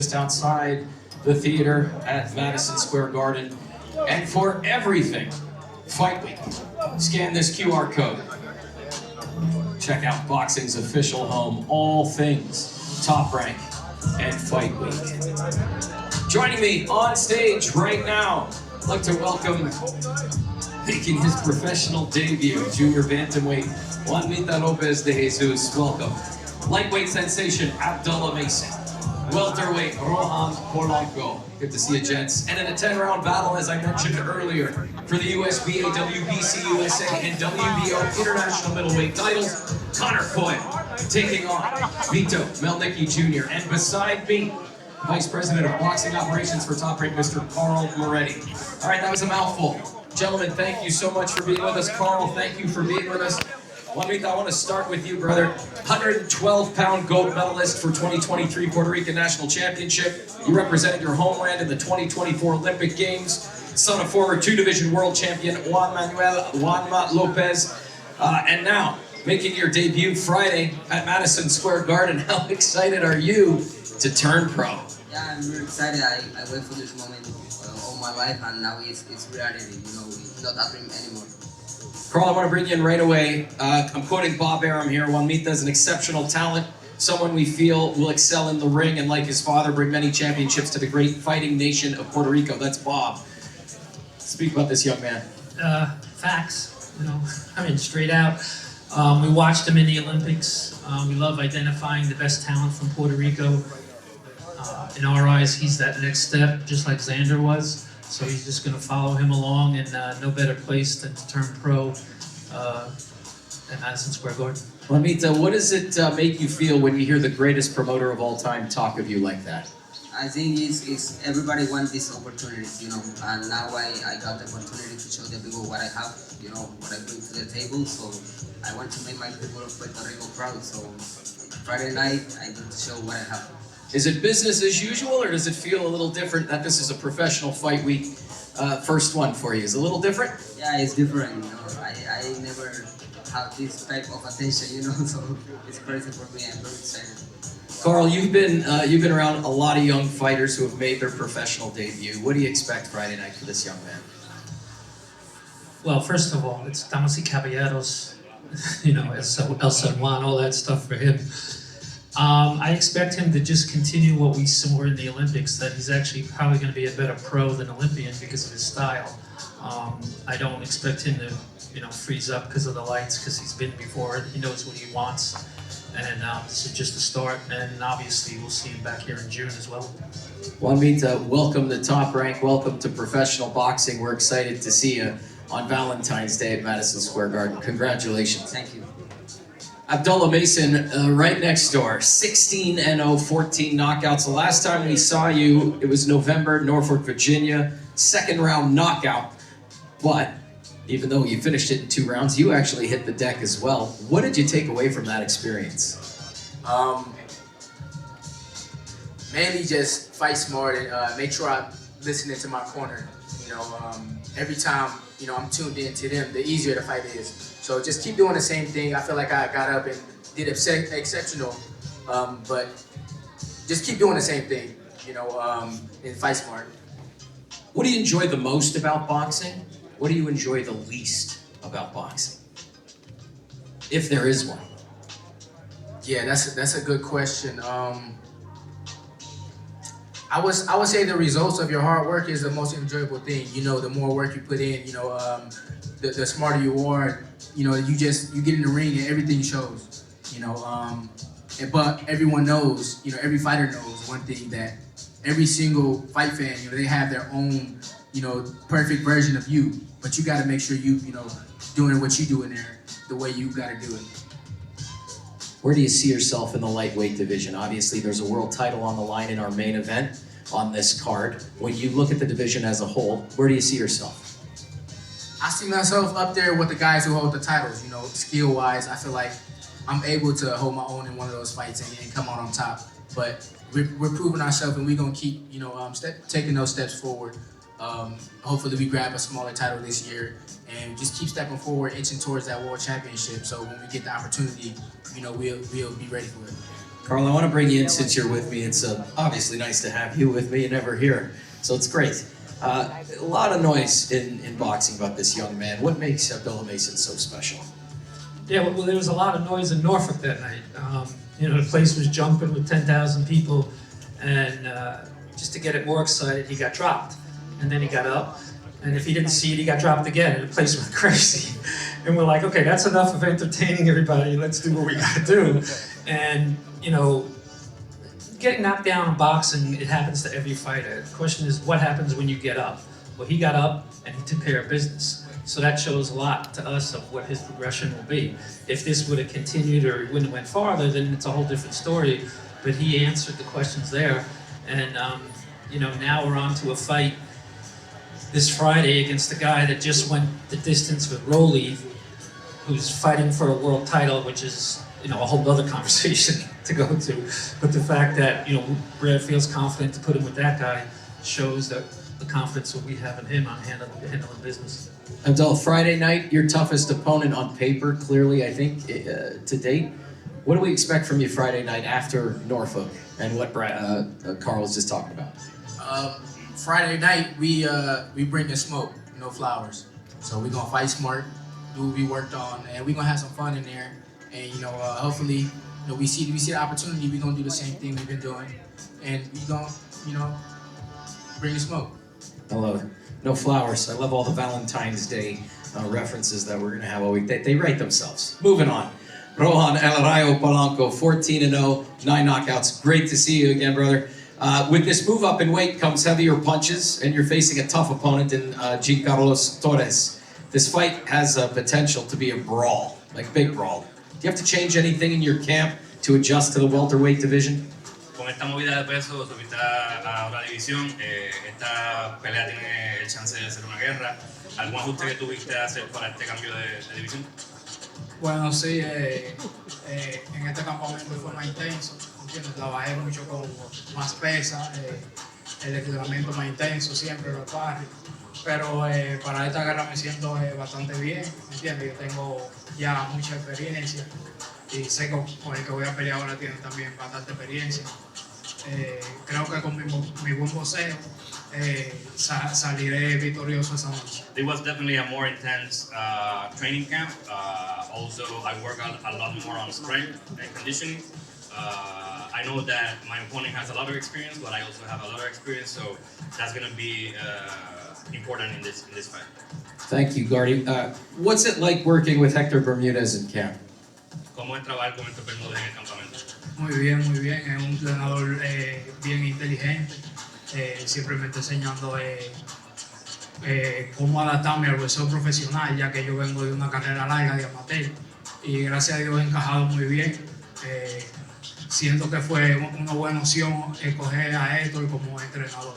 just outside the theater at Madison Square Garden. And for everything Fight Week, scan this QR code. Check out boxing's official home, all things Top Rank and Fight Week. Joining me on stage right now, I'd like to welcome, making his professional debut, junior bantamweight, Lopez de Jesus. Welcome. Lightweight sensation, Abdullah Mason. Welterweight, Rohan Polanco. Good to see you, gents. And in a 10-round battle, as I mentioned earlier, for the USBA, WBC USA, and WBO International Middleweight titles, Connor Coyle taking on Vito Melnicki Jr. And beside me, Vice President of Boxing Operations for Top Rank, Mr. Carl Moretti. All right, that was a mouthful. Gentlemen, thank you so much for being with us. Carl, thank you for being with us. Juanita, I want to start with you, brother. 112-pound gold medalist for 2023 Puerto Rican National Championship. You represented your homeland in the 2024 Olympic Games. Son of former two-division world champion Juanma Lopez. And now, making your debut Friday at Madison Square Garden. How excited are you to turn pro? Yeah, I'm really excited. I wait for this moment all my life, and now it's reality. You know, it's not a dream anymore. Carl, I want to bring you in right away. I'm quoting Bob Arum here. Juanita is an exceptional talent, someone we feel will excel in the ring and, like his father, bring many championships to the great fighting nation of Puerto Rico. That's Bob. Speak about this young man. Facts, you know, I mean, straight out. We watched him in the Olympics. We love identifying the best talent from Puerto Rico. In our eyes, he's that next step, just like Xander was. So he's just going to follow him along, and no better place than to turn pro at Madison Square Garden. Juanita, what does it make you feel when you hear the greatest promoter of all time talk of you like that? I think it's everybody wants this opportunity, you know, and now I got the opportunity to show the people what I have, you know, what I bring to the table. So I want to make my people of Puerto Rico proud. So Friday night, I get to show what I have. Is it business as usual, or does it feel a little different that this is a professional fight week? First one for you. Is it a little different? Yeah, it's different, you know. I never have this type of attention, you know, so it's crazy for me. I'm very excited. Carl, you've been around a lot of young fighters who have made their professional debut. What do you expect Friday night for this young man? Well, first of all, it's damas y caballeros, you know, El San Juan, all that stuff for him. I expect him to just continue what we saw in the Olympics, that he's actually probably going to be a better pro than Olympian because of his style. I don't expect him to, you know, freeze up because of the lights, because he's been before. He knows what he wants. And this is just a start, and obviously we'll see him back here in June as well. Juanita, welcome to Top Rank. Welcome to professional boxing. We're excited to see you on Valentine's Day at Madison Square Garden. Congratulations. Thank you. Abdullah Mason, right next door, 16-0, 14 knockouts. The last time we saw you, it was November, Norfolk, Virginia, second round knockout. But even though you finished it in 2 rounds, you actually hit the deck as well. What did you take away from that experience? Mainly just fight smart and make sure I'm listening to my corner. You know, every time, you know, I'm tuned in to them, the easier the fight is. So just keep doing the same thing. I feel like I got up and did exceptional, but just keep doing the same thing, you know, and fight smart. What do you enjoy the most about boxing? What do you enjoy the least about boxing? If there is one. Yeah, that's a good question. I would say the results of your hard work is the most enjoyable thing. You know, the more work you put in, you know, the smarter you are. You know, you get in the ring and everything shows. You know, but everyone knows, you know, every fighter knows one thing, that every single fight fan, you know, they have their own, you know, perfect version of you. But you got to make sure you know, doing what you do in there the way you got to do it. Where do you see yourself in the lightweight division? Obviously, there's a world title on the line in our main event on this card. When you look at the division as a whole, where do you see yourself? I see myself up there with the guys who hold the titles. You know, skill-wise, I feel like I'm able to hold my own in one of those fights and come out on top. But we're proving ourselves, and we're gonna keep, you know, taking those steps forward. Hopefully, we grab a smaller title this year and just keep stepping forward, inching towards that world championship. So when we get the opportunity, you know, we'll be ready for it. Carl, I want to bring you in since you're with me. It's obviously nice to have you with me. You're never here, so it's great. A lot of noise in boxing about this young man. What makes Abdullah Mason so special? Yeah, well, there was a lot of noise in Norfolk that night. You know, the place was jumping with 10,000 people, and just to get it more excited, he got dropped. And then he got up, and if he didn't see it, he got dropped again, and the place went crazy. And we're like, okay, that's enough of entertaining everybody. Let's do what we gotta do. And, you know, getting knocked down in boxing, it happens to every fighter. The question is, what happens when you get up? Well, he got up, and he took care of business. So that shows a lot to us of what his progression will be. If this would have continued or he wouldn't have went farther, then it's a whole different story. But he answered the questions there. And, you know, now we're on to a fight this Friday against a guy that just went the distance with Rolly, who's fighting for a world title, which is, you know, a whole other conversation to go to. But the fact that, you know, Brad feels confident to put him with that guy shows that the confidence that we have in him on handling business. Abdullah, Friday night, your toughest opponent on paper, clearly, I think, to date. What do we expect from you Friday night after Norfolk and what Carl was just talking about? Friday night, we bring the smoke, no flowers. So we're gonna fight smart, do what we worked on, and we're gonna have some fun in there. And you know, hopefully, you know, we see the opportunity. We're gonna do the same thing we've been doing, and we gonna, you know, bring the smoke. I love it. No flowers. I love all the Valentine's Day references that we're gonna have all week. They write themselves. Moving on. Rohan El Rayo Polanco, 14-0, 9 knockouts. Great to see you again, brother. With this move up in weight comes heavier punches, and you're facing a tough opponent in Giancarlos Torres. This fight has potential to be a brawl, like big brawl. Do you have to change anything in your camp to adjust to the welterweight division? Con esta movida de peso, subiste a otra división, esta pelea tiene el chance de ser una guerra. ¿Algún ajuste que tuviste a hacer para este cambio de división? Bueno, sí, en este campamento fue más intenso, ¿entiendes? Trabajé mucho con más pesa, el entrenamiento más intenso, siempre los barrios. Pero para esta guerra me siento bastante bien, ¿entiendes? Yo tengo ya mucha experiencia y sé que con el que voy a pelear ahora tiene también bastante experiencia. Creo que con mi buen boxeo saliré victorioso esa noche. It was definitely a more intense training camp. Also, I work a lot more on strength and conditioning. I know that my opponent has a lot of experience, but I also have a lot of experience, so that's going to be important in this fight. Thank you, Gardy. What's it like working with Hector Bermudez in camp? ¿Cómo es trabajar con estos Bermúdez en el campamento? Muy bien, muy bien. Es un entrenador bien inteligente. Siempre me está enseñando cómo adaptarme al boxeo profesional, ya que yo vengo de una carrera larga de amateur. Y gracias a Dios he encajado muy bien. Siento que fue una buena opción escoger a Héctor como entrenador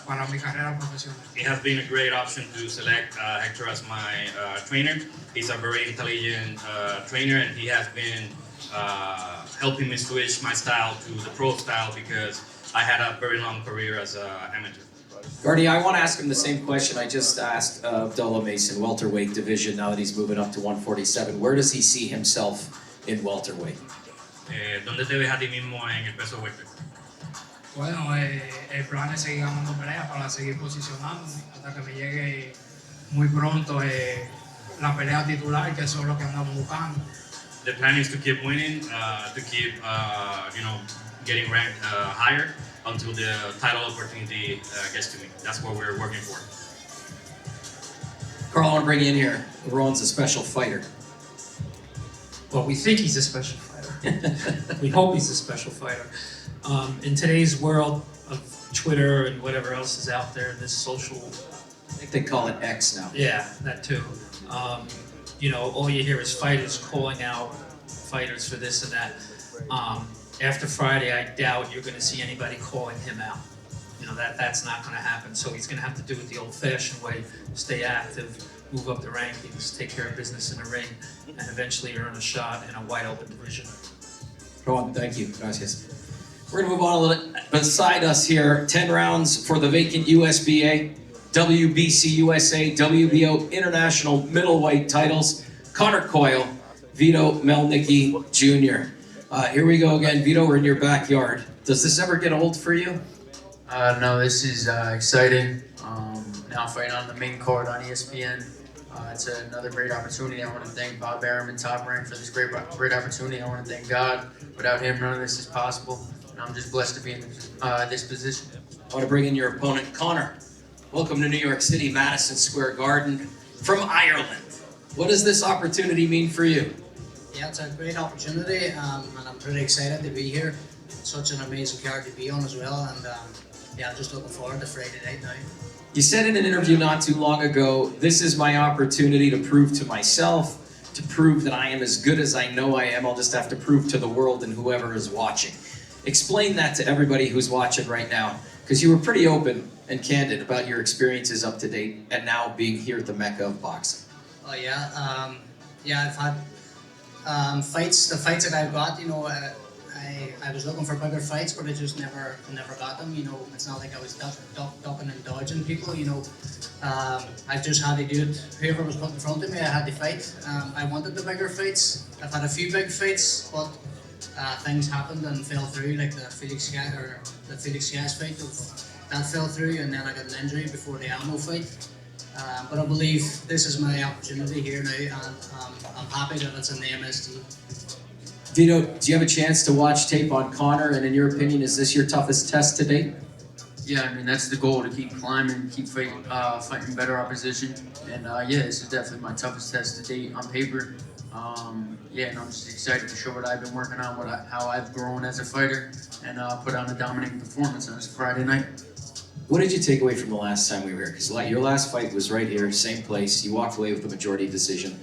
para mi carrera profesional. It has been a great option to select Hector as my trainer. He's a very intelligent trainer, and he has been helping me switch my style to the pro style because I had a very long career as an amateur. Gardy, I want to ask him the same question I just asked Abdullah Mason, welterweight division, now that he's moving up to 147. Where does he see himself in welterweight? ¿Dónde te ves a ti mismo en el peso welter? Bueno, el plan es seguir ganando peleas para seguir posicionándome hasta que me llegue muy pronto la pelea titular, que eso es lo que andamos buscando. The plan is to keep winning, to keep, getting ranked higher until the title opportunity gets to me. That's what we're working for. Carl, I want to bring you in here. Rowan's a special fighter. Well, we think he's a special fighter. We hope he's a special fighter. In today's world of Twitter and whatever else is out there, this social... I think they call it X now. Yeah, that too. You know, all you hear is fighters calling out fighters for this and that. After Friday, I doubt you're going to see anybody calling him out. You know, that's not going to happen. So he's going to have to do it the old-fashioned way, stay active, move up the rankings, take care of business in the ring, and eventually earn a shot in a wide-open division. Rowan, thank you. Gracias. We're going to move on a little bit. Beside us here, 10 rounds for the vacant USBA, WBC USA, WBO International Middleweight titles. Connor Coyle, Vito Melnicki Jr. Here we go again, Vito. We're in your backyard. Does this ever get old for you? No, this is exciting. Now fighting on the main card on ESPN. It's another great opportunity. I want to thank Bob Arum and Top Rank for this great opportunity. I want to thank God. Without him, none of this is possible. And I'm just blessed to be in this position. I want to bring in your opponent, Conor. Welcome to New York City, Madison Square Garden, from Ireland. What does this opportunity mean for you? Yeah, it's a great opportunity, and I'm pretty excited to be here. Such an amazing card to be on as well, and yeah, I'm just looking forward to Friday night now. You said in an interview not too long ago, this is my opportunity to prove to myself, to prove that I am as good as I know I am. I'll just have to prove to the world and whoever is watching. Explain that to everybody who's watching right now, because you were pretty open and candid about your experiences up to date and now being here at the Mecca of boxing. Oh yeah, yeah, I've had fights. The fights that I've got, you know, I was looking for bigger fights, but I just never got them. You know, it's not like I was ducking and dodging people. You know, I just had to do it. Whoever was put in front of me, I had to fight. I wanted the bigger fights. I've had a few big fights, but things happened and fell through, like the Felix Gas fight. That fell through, and then I got an injury before the Almo fight. But I believe this is my opportunity here now, and I'm happy that it's in the MST. Vito, do you have a chance to watch tape on Conor, and in your opinion, is this your toughest test to date? Yeah, I mean, that's the goal, to keep climbing, keep fighting better opposition. And yeah, this is definitely my toughest test to date on paper. Yeah, and I'm just excited to show what I've been working on, how I've grown as a fighter, and put on a dominating performance on this Friday night. What did you take away from the last time we were here? Because your last fight was right here, same place. You walked away with a majority decision.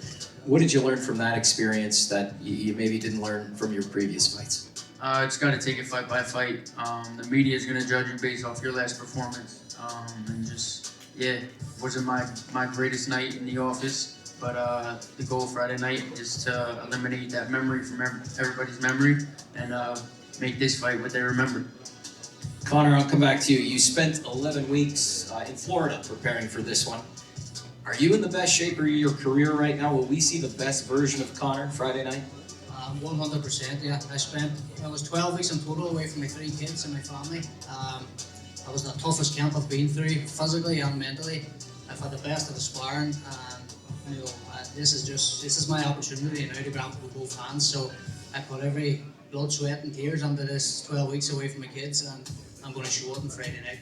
What did you learn from that experience that you maybe didn't learn from your previous fights? Just got to take it fight by fight. The media is going to judge you based off your last performance. And just, yeah, wasn't my greatest night in the office. But the goal Friday night is to eliminate that memory from everybody's memory and make this fight what they remember. Conor, I'll come back to you. You spent 11 weeks in Florida preparing for this one. Are you in the best shape of your career right now? Will we see the best version of Conor Friday night? 100%, yeah. I was 12 weeks in total away from my 3 kids and my family. That was the toughest camp I've been through, physically and mentally. I've had the best of the sparring, and you know, this is my opportunity now to grab it with both hands. So I put every blood, sweat, and tears into this 12 weeks away from my kids, and I'm going to show it on Friday night.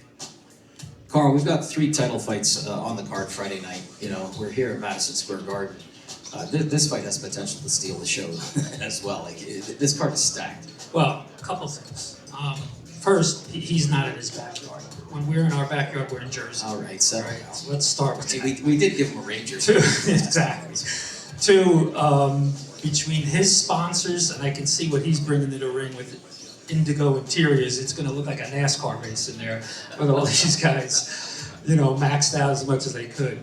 Carl, we've got 3 title fights on the card Friday night. You know, we're here at Madison Square Garden. This fight has potential to steal the show as well. Like, this card is stacked. Well, a couple things. First, he's not in his backyard. When we're in our backyard, we're in Jersey. All right, so Let's start with that. we did give him a Rangers. Exactly. 2, between his sponsors, and I can see what he's bringing to the ring with indigo interiors, it's going to look like a NASCAR race in there with all these guys, you know, maxed out as much as they could.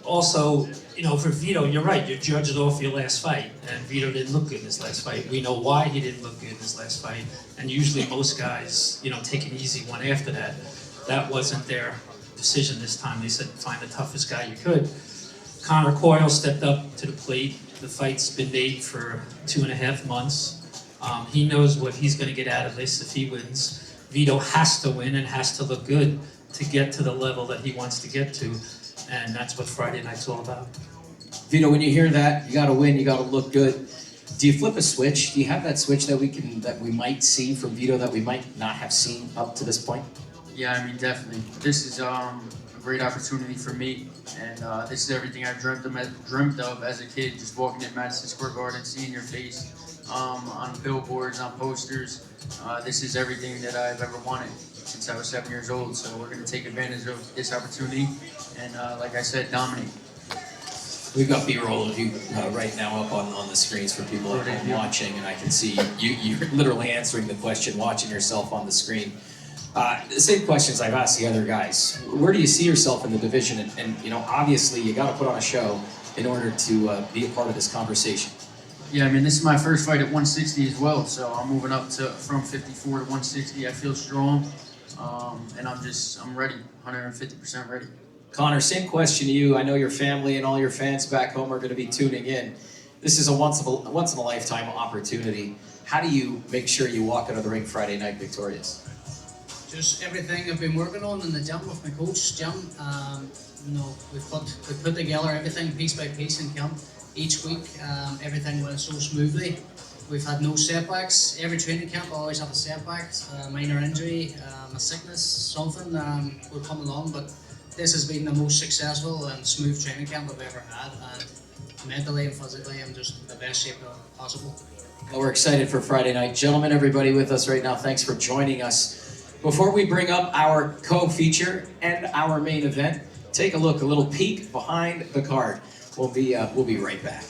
Also, you know, for Vito, you're right, you're judged off your last fight, and Vito didn't look good in his last fight. We know why he didn't look good in his last fight, and usually most guys, you know, take an easy one after that. That wasn't their decision this time. They said, find the toughest guy you could. Conor Coyle stepped up to the plate. The fight's been made for 2.5 months. He knows what he's going to get out of this if he wins. Vito has to win and has to look good to get to the level that he wants to get to, and that's what Friday night's all about. Vito, when you hear that, you got to win, you got to look good. Do you flip a switch? Do you have that switch that we might see from Vito that we might not have seen up to this point? Yeah, I mean, definitely. This is a great opportunity for me, and this is everything I dreamt of as a kid, just walking in Madison Square Garden, seeing your face on billboards, on posters. This is everything that I've ever wanted since I was 7 years old, so we're going to take advantage of this opportunity and, like I said, dominate. We've got B-roll of you right now up on the screens for people at home watching, and I can see you're literally answering the question, watching yourself on the screen. The same questions I've asked the other guys. Where do you see yourself in the division? And you know, obviously, you got to put on a show in order to be a part of this conversation. Yeah, I mean, this is my first fight at 160 as well, so I'm moving up from 54 to 160. I feel strong, and I'm ready, 150% ready. Conor, same question to you. I know your family and all your fans back home are going to be tuning in. This is a once in a lifetime opportunity. How do you make sure you walk out of the ring Friday night victorious? Just everything I've been working on in the gym with my coach, Jim. You know, we put together everything piece by piece in camp. Each week, everything went so smoothly. We've had no setbacks. Every training camp, I always have a setback, a minor injury, a sickness, something will come along. But this has been the most successful and smooth training camp I've ever had. And mentally and physically, I'm just in the best shape possible. Well, we're excited for Friday night. Gentlemen, everybody with us right now, thanks for joining us. Before we bring up our co-feature and our main event, take a look, a little peek behind the card. We'll be right back.